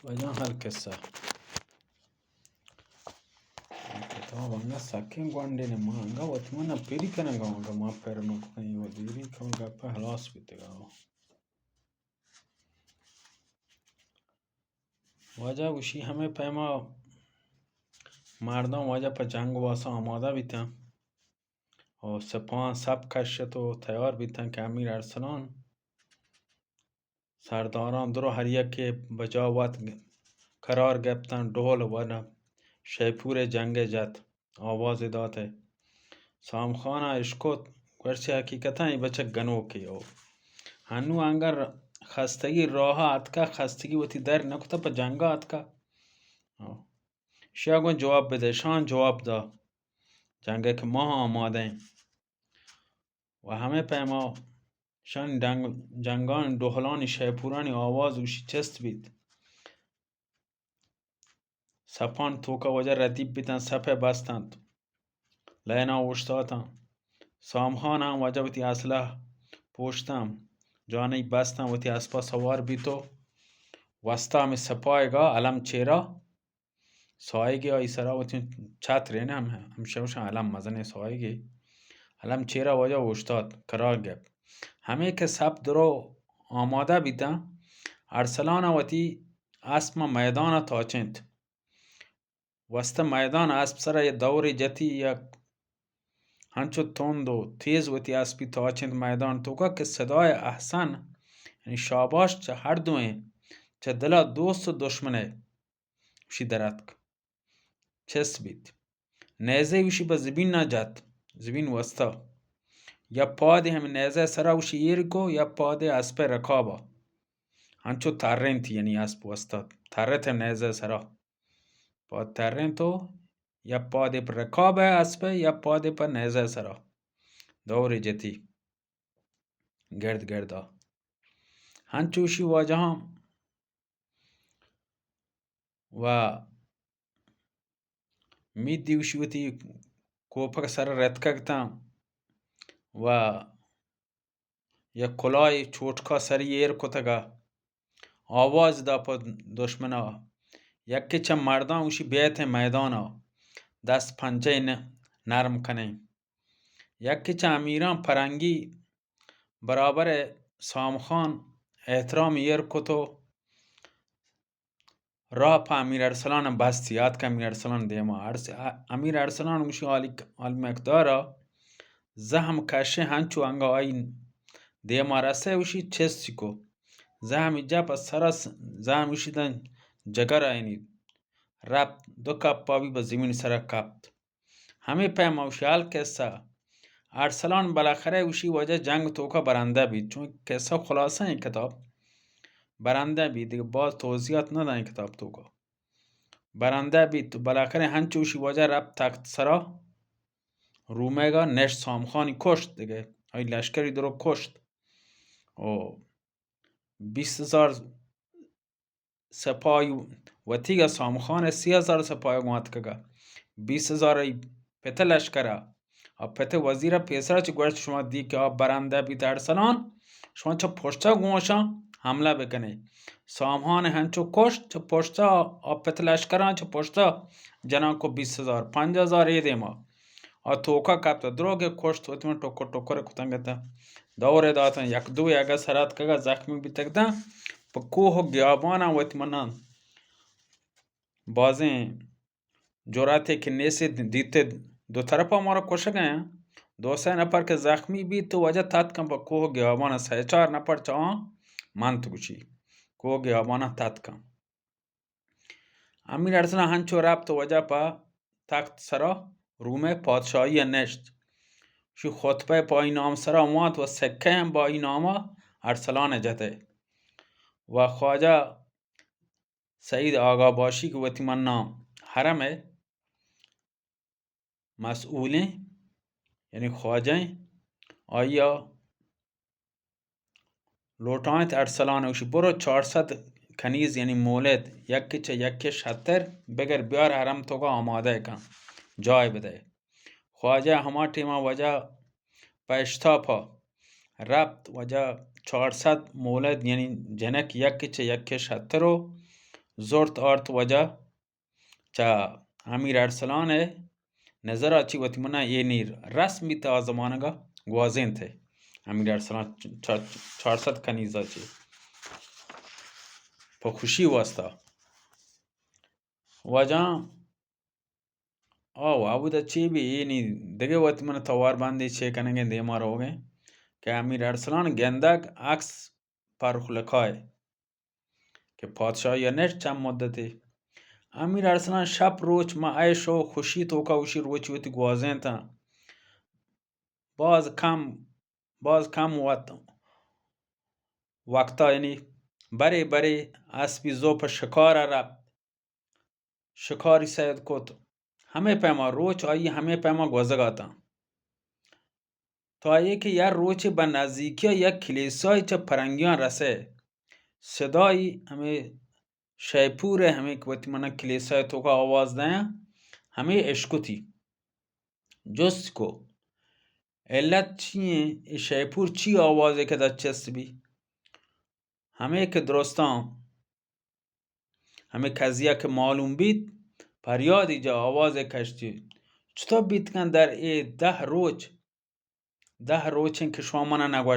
وجه هالقصة كتاب انگا سکین گوانده نما انگا وطمانا پیری کننگا انگا ما پیرنو کنی و دیری کنگا پا حلاس بیتگا وجه وشی همه پیما مردم وجه پا جنگ واسا آماده بیتن و سپاهان سب کشت و تیار بیتن که امیر ارسلان سرداران درو هر یک بجا وقت قرار گرفتن ڈول و شیپور جنگ جد آواز داته سامخانه اشکت گرچه حقیقتا ای بچه گنو کی او هنو انگر خستگی راه اتکا خستگی وتی در نکتا پا جنگا اتکا شیاگون جواب بده شان جواب دا جنگه که ما آماده ایم و همه پیما شان جنگان دهلان شیپورانی آواز وشی چست بید سپان توکا وجه ردیب بیتن سپه بستند لینا وشتاتن سامخان هم وجه وتی اسلح پوشتم جانی بستم وتی اسپا سوار بیتو وستا می سپایگا علم چیرا سایگی آئی سرا وتی چتر نه همشه وشن علم مزنه سایگی علم چیرا وجه وشتاد قرار گب همه که سب درو آماده بیتن ارسلان وتی اسم میدان تاچند وسط میدان اسب سر یه دور جتی یک هنچو تند و تیز وتی اسبی تاچند میدان توکا که صدای احسن یعنی شاباش چه هر دوئیں چه دلا دوست و دشمنه وشی درد چس بید نیزه وشی با زبین نجد زبین وستا یا پاده هم نیزه سرا وشی ایرکو یا پاده اسب رکابا هنچو ترین تی یعنی اسب وستا ترت هم نیزه سرا پاد ترین تو یا پاده پر رکاب اسب یا پاده پر نیزه سرا دور جتی گرد گردا هنچوشی واجه هم و می دیوشی وتی کوپک سر رتکگتم و یک کلای چوٹکا سری ایر کتگا آواز دا پا دشمنا یکی چه مردان وشی بیت میدانا دست پنجه نرم کنه یکی چه امیران پرنگی برابر سامخان احترام ایر کتو راه پا امیر ارسلان بستی یاد که امیر ارسلان دیما امیر ارسلان وشی آل مقدارا زهم کشه هنچو انگا آین دیما رسه وشی چستی کو زهم ایجا پس سرس زهم وشی دن جگر آینید ربط دو کپ پاوی با زمین سر کپت همه پیما وشی حال کسا ارسلان بالاخره وشی وجه جنگ توکا برنده بید چون کسا خلاصه این کتاب برنده بید دیگه باز توضیحات ندن این کتاب توکا برنده بید تو بالاخره هنچه وشی وجه ربط تخت سرا رومگا نش سامخانی کشت دیگه های لشکری درو کشت و 20,000 سپاهی وتیگا سامخان 30,000 سپاهی گوات کگا 20,000 پته لشکره پته وزیر پیسرا چه گوشت شما دی که برنده بیت ارسلان شما چه پشتا گوشا حمله بکنه سامخان هنچو کشت چه پشتا پته لشکران چه پشتا جنان کو 20,000 5,000 ایده ما توکا کپتا دروگه کشت وتمن ٹوکو ٹوکر کتنگتا دوره داتن یک دو یگا سرات کگا زخمی بیتگتا پا کوه گیابانا وتمنان بازیں جراتے که نیسے دیتے دو طرفا مارا کشک ہیں دو سه نفر که زخمی بی تو وجه تات کن پا کوه گیابانا سه چار نفر چاہاں مانت گوشی کوه گیابانا تات کن امیر ارسلان هنچو رب تو وجه پا تخت سرا رومه پادشاهی نشت شو خطبه با این نام سرا اومد و سکه هم با این نام ارسلان جده و خواجه سعید آقا باشی که وتی من نام حرم مسئولی یعنی خواجه آیا لوٹانت ارسلان وشی برو 400 کنیز یعنی مولد یکی چه یکی شتر بگر بیار حرم تو کا آماده کن جای بده خواجه هما ٹیما وجه پشتاپا ربط وجه 400 مولد یعنی جنک یکی چه یکی شتر رو زورت آرت وجه چا امیر ارسلان نظر آچی وقتی منا یه نیر رسمی تا زمانگا گوازین ته امیر ارسلان 400 کنیزا چی پا خوشی واسطا وجه आबूदा ची भी ये नहीं देखे वत मन तवार बांधे छे कनेंगे दे मार हो गए कि अमीर अरसलान गेंदाक अक्स पर खुलखाए कि पादशाह या नेट चम मुद्दते अमीर अरसलान शप रोच मा आयशो खुशी तो का उशी रोच वती ग्वाजें था बाज कम वक्ता यानी बरे बरे आसपी जोप शिकार रब शिकारी सैद को तो हमें पैमा रोच आई हमें पैमा ग्वजगाता تا که یه روچ به نزدیکی یک کلیسای چه پرنگیان رسه صدای همه شیپور همه که وقتی من کلیسای تو که آواز ده همه اشکوتی جست کو علت چیه شیپور چی آوازه که در چست بی همه که درستان همه قضیه که معلوم بید پریاد ایجا آواز کشتی چطور بیت کن در 10 روچ که شما من نگوشت